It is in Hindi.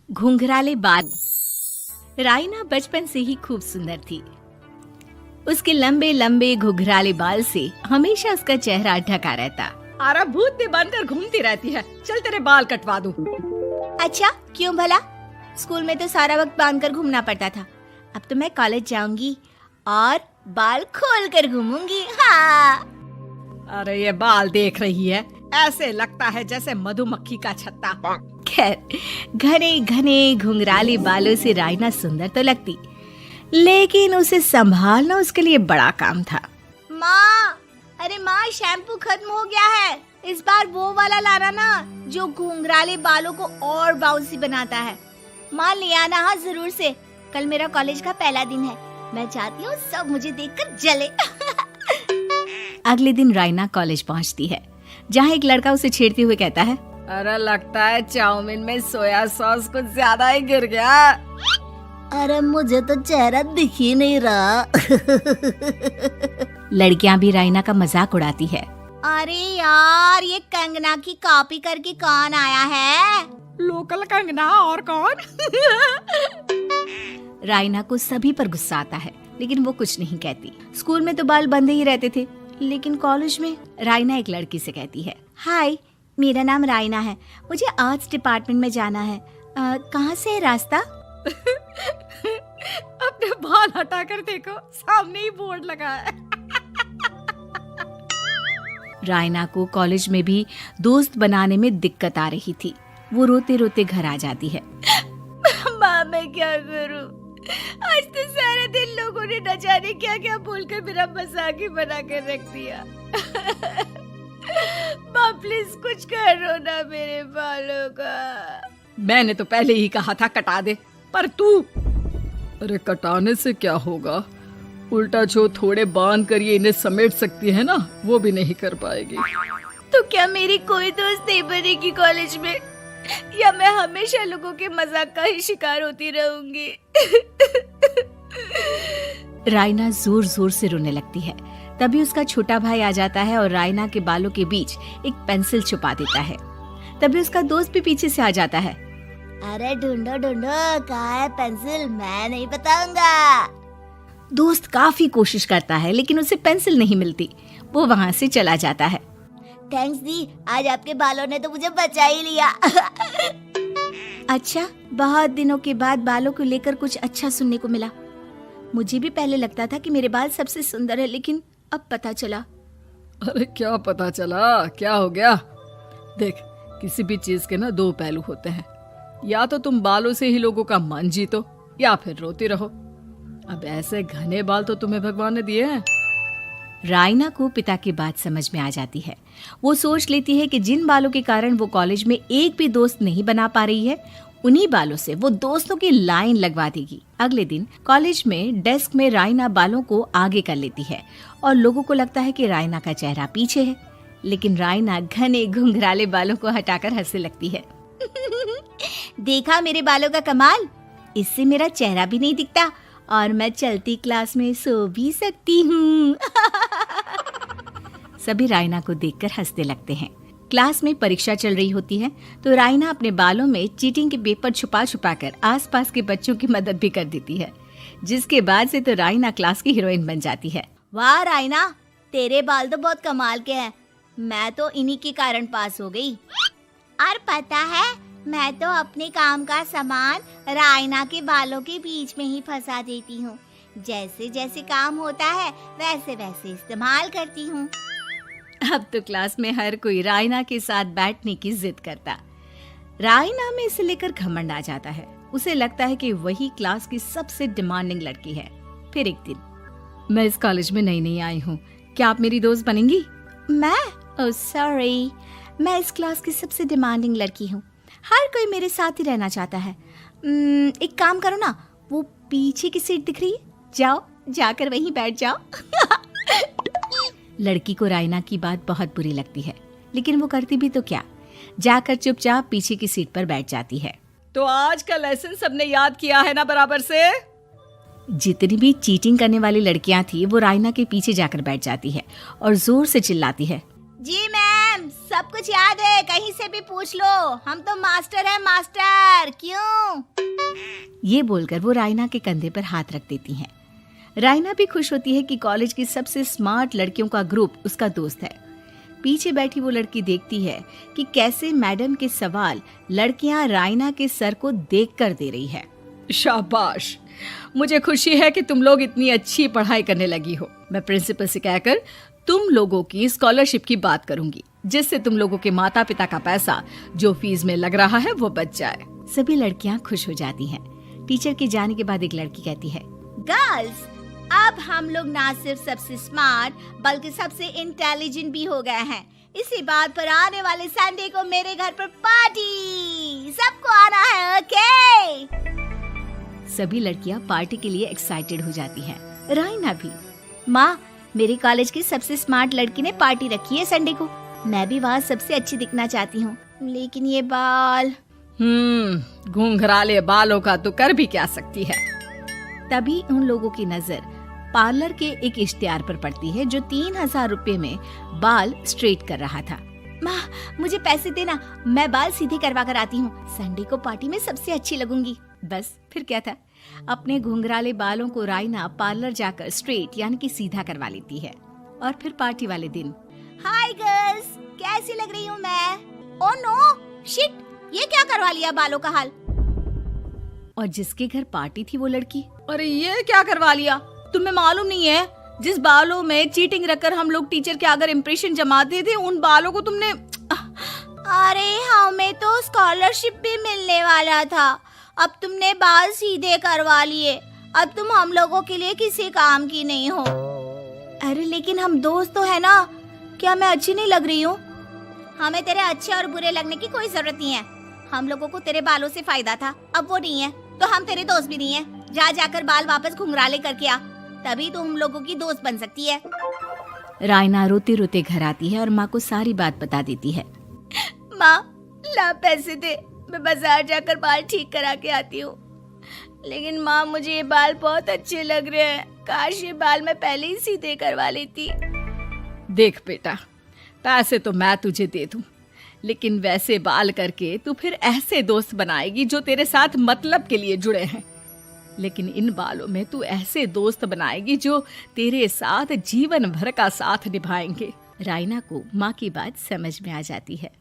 घुंघराले बाल। राइना बचपन से ही खूब सुंदर थी। उसके लंबे लंबे घुंघराले बाल से हमेशा उसका चेहरा ढका रहता। अरे भूत बनकर घूमती रहती है, चल तेरे बाल कटवा दूं। अच्छा, क्यों भला? स्कूल में तो सारा वक्त बांधकर घूमना पड़ता था। अब तो मैं कॉलेज जाऊंगी और बाल खोल कर घूमूंगी। हाँ। अरे ये बाल देख रही है, ऐसे लगता है जैसे मधुमक्खी का छत्ता। खैर, घने घने घुंघराले बालों से राइना सुंदर तो लगती, लेकिन उसे संभालना उसके लिए बड़ा काम था। माँ, अरे माँ, शैम्पू खत्म हो गया है। इस बार वो वाला लाना ना, जो घुंघराले बालों को और बाउंसी बनाता है। माँ ले आना, हाँ जरूर से। कल मेरा कॉलेज का पहला दिन है, मैं चाहती हूँ सब मुझे देखकर जले। अगले दिन राइना कॉलेज पहुँचती है, जहाँ एक लड़का उसे छेड़ते हुए कहता है, अरे लगता है चाउमीन में सोया सॉस कुछ ज्यादा ही गिर गया। अरे मुझे तो चेहरा दिख ही नहीं रहा। लड़कियां भी राइना का मजाक उड़ाती है। अरे यार, ये कंगना की कॉपी करके कौन आया है? लोकल कंगना और कौन? राइना को सभी पर गुस्सा आता है, लेकिन वो कुछ नहीं कहती। स्कूल में तो बाल बंधे ही रहते थे, लेकिन कॉलेज में राइना एक लड़की से कहती है, हाय, मेरा नाम राइना है, मुझे आर्ट्स डिपार्टमेंट में जाना है। कहाँ से है रास्ता? अपने बाल हटा कर देखो, सामने ही बोर्ड लगा है। राइना को कॉलेज में भी दोस्त बनाने में दिक्कत आ रही थी। वो रोते रोते घर आ जाती है। माँ, मैं क्या करूं? आज तो सारे दिन लोगों ने न जाने क्या क्या बोलकर मेरा मजाक ही बना कर रख दिया। माँ प्लीज कुछ करो ना मेरे बालों का। मैंने तो पहले ही कहा था कटा दे, पर तू। अरे कटाने से क्या होगा, उल्टा जो थोड़े बांध कर ये इन्हें समेट सकती है ना, वो भी नहीं कर पाएगी। तो क्या मेरी कोई दोस्त नहीं बनेगी कॉलेज में, या मैं हमेशा लोगों के मजाक का ही शिकार होती रहूंगी? राइना जोर जोर से रोने लगती है। तभी उसका छोटा भाई आ जाता है और राइना के बालों के बीच एक पेंसिल छुपा देता है। तभी उसका दोस्त भी पीछे से आ जाता है। अरे ढूंढो ढूंढो, कहाँ है पेंसिल? मैं नहीं बताऊंगा। दोस्त काफी कोशिश करता है, लेकिन उसे पेंसिल नहीं मिलती। वो वहाँ से चला जाता है। थैंक्स दी, आज आपके बालों ने तो मुझे बचा ही लिया। अच्छा, बहुत दिनों के बाद बालों को लेकर कुछ अच्छा सुनने को मिला। मुझे भी पहले लगता था कि मेरे बाल सबसे सुंदर है, लेकिन अब पता चला। अरे क्या पता चला, क्या हो गया? देख, किसी भी चीज के ना दो पहलू होते हैं। या तो तुम बालों से ही लोगों का मन जीतो, या फिर रोती रहो। अब ऐसे घने बाल तो तुम्हें भगवान ने दिए हैं। राइना को पिता की बात समझ में आ जाती है। वो सोच लेती है कि जिन बालों के कारण वो कॉलेज में एक भी दोस्त नहीं बना पा रही है, उन्हीं बालों से वो दोस्तों की लाइन लगवा देगी। अगले दिन कॉलेज में डेस्क में राइना बालों को आगे कर लेती है और लोगों को लगता है कि राइना का चेहरा पीछे है, लेकिन राइना घने घुंघराले बालों को हटाकर हंसने लगती है। देखा मेरे बालों का कमाल, इससे मेरा चेहरा भी नहीं दिखता और मैं चलती क्लास में सो भी सकती हूँ। सभी राइना को देखकर हंसने लगते हैं। क्लास में परीक्षा चल रही होती है, तो राइना अपने बालों में चीटिंग के पेपर छुपा छुपा कर आसपास के बच्चों की मदद भी कर देती है, जिसके बाद से तो राइना क्लास की हीरोइन बन जाती है। वाह राइना, तेरे बाल तो बहुत कमाल के हैं। मैं तो इन्हीं के कारण पास हो गई। और पता है, मैं तो अपने काम का सामान राइना के बालों के बीच में ही फंसा देती हूँ। जैसे जैसे काम होता है वैसे वैसे इस्तेमाल करती हूँ। अब तो क्लास में हर कोई राइना के साथ बैठने की जिद करता। राइना में इसे लेकर घमंड आ जाता है। उसे लगता है कि वही क्लास की सबसे डिमांडिंग लड़की है। फिर एक दिन, मैं इस कॉलेज में नई नई आई हूँ, क्या आप मेरी दोस्त बनेंगी? मैं? ओह सॉरी, मैं इस क्लास की सबसे डिमांडिंग लड़की हूँ। हर कोई मेरे साथ ही रहना चाहता है। एक काम करो ना, वो पीछे की सीट दिख रही है, जाओ जाकर वहीं बैठ जाओ। लड़की को राइना की बात बहुत बुरी लगती है, लेकिन वो करती भी तो क्या, जाकर चुपचाप पीछे की सीट पर बैठ जाती है। तो आज का लेसन सबने याद किया है ना बराबर से? जितनी भी चीटिंग करने वाली लड़कियां थी, वो राइना के पीछे जाकर बैठ जाती है और जोर से चिल्लाती है, जी मैम, सब कुछ याद है, कहीं से भी पूछ लो, हम तो मास्टर हैं मास्टर। क्यों? ये बोलकर वो रायना के कंधे पर हाथ रख देती हैं। रायना भी खुश होती है कि कॉलेज की सबसे स्मार्ट लड़कियों का ग्रुप उसका दोस्त है। पीछे बैठी वो लड़की देखती है कि कैसे मैडम के सवाल लड़कियां रायना के सर को देखकर दे रही है। शाबाश, मुझे खुशी है कि तुम लोग इतनी अच्छी पढ़ाई करने लगी हो। मैं प्रिंसिपल से कहकर तुम लोगों की स्कॉलरशिप की बात करूंगी, जिससे तुम लोगों के माता पिता का पैसा जो फीस में लग रहा है वो बच जाए। सभी लड़कियां खुश हो जाती हैं। टीचर के जाने के बाद एक लड़की कहती है, गर्ल्स, अब हम लोग ना सिर्फ सबसे स्मार्ट बल्कि सबसे इंटेलिजेंट भी हो गए हैं। इसी बात पर आने वाले संडे को मेरे घर पर पार्टी, सबको आना है, ओके? सभी लड़कियां पार्टी के लिए एक्साइटेड हो जाती हैं। रायना भी। माँ, मेरे कॉलेज की सबसे स्मार्ट लड़की ने पार्टी रखी है संडे को। मैं भी वहाँ सबसे अच्छी दिखना चाहती हूँ, लेकिन ये बाल। घुंघराले बालों का तो कर भी क्या सकती है। तभी उन लोगों की नजर पार्लर के एक इश्तिहार पर पड़ती है जो 3000 रुपए में बाल स्ट्रेट कर रहा था। माँ, मुझे पैसे देना, मैं बाल सीधे करवा कर आती हूँ। संडे को पार्टी में सबसे अच्छी लगूंगी। बस फिर क्या था, अपने घुंघराले बालों को रायना पार्लर जाकर स्ट्रेट यानी कि सीधा करवा लेती है। और फिर पार्टी वाले दिन, हाय गर्ल्स, कैसी लग रही हूँ मैं? ओह नो, शिट, ये क्या करवा लिया बालों का हाल? और जिसके घर पार्टी थी वो लड़की, अरे ये क्या करवा लिया? तुम्हें मालूम नहीं है, जिस बालों में चीटिंग रखकर हम लोग टीचर के अगर इम्प्रेशन जमाते थे, उन बालों को तुमने। अरे हमें तो स्कॉलरशिप भी मिलने वाला था, अब तुमने बाल सीधे करवा लिए। अब तुम हम लोगों के लिए किसी काम की नहीं हो। अरे लेकिन हम दोस्त तो है ना, क्या मैं अच्छी नहीं लग रही हूँ? हमें तेरे अच्छे और बुरे लगने की कोई जरूरत नहीं है। हम लोगों को तेरे बालों से फायदा था, अब वो नहीं है, तो हम तेरे दोस्त भी नहीं है। जा जाकर बाल वापस घुंघराले करके आ, तभी तो हम लोगों की दोस्त बन सकती है। रायना रोते रोते घर आती है और माँ को सारी बात बता देती है। माँ, ला पैसे दे, मैं बाजार जाकर बाल ठीक करा के आती हूँ। लेकिन माँ, मुझे ये बाल बहुत अच्छे लग रहे हैं, काश ये बाल मैं पहले ही सीधे करवा लेती। देख बेटा, पैसे तो मैं तुझे दे दूं, लेकिन वैसे बाल करके तू फिर ऐसे दोस्त बनाएगी जो तेरे साथ मतलब के लिए जुड़े हैं। लेकिन इन बालों में तू ऐसे दोस्त बनाएगी जो तेरे साथ जीवन भर का साथ निभाएंगे। रायना को माँ की बात समझ में आ जाती है।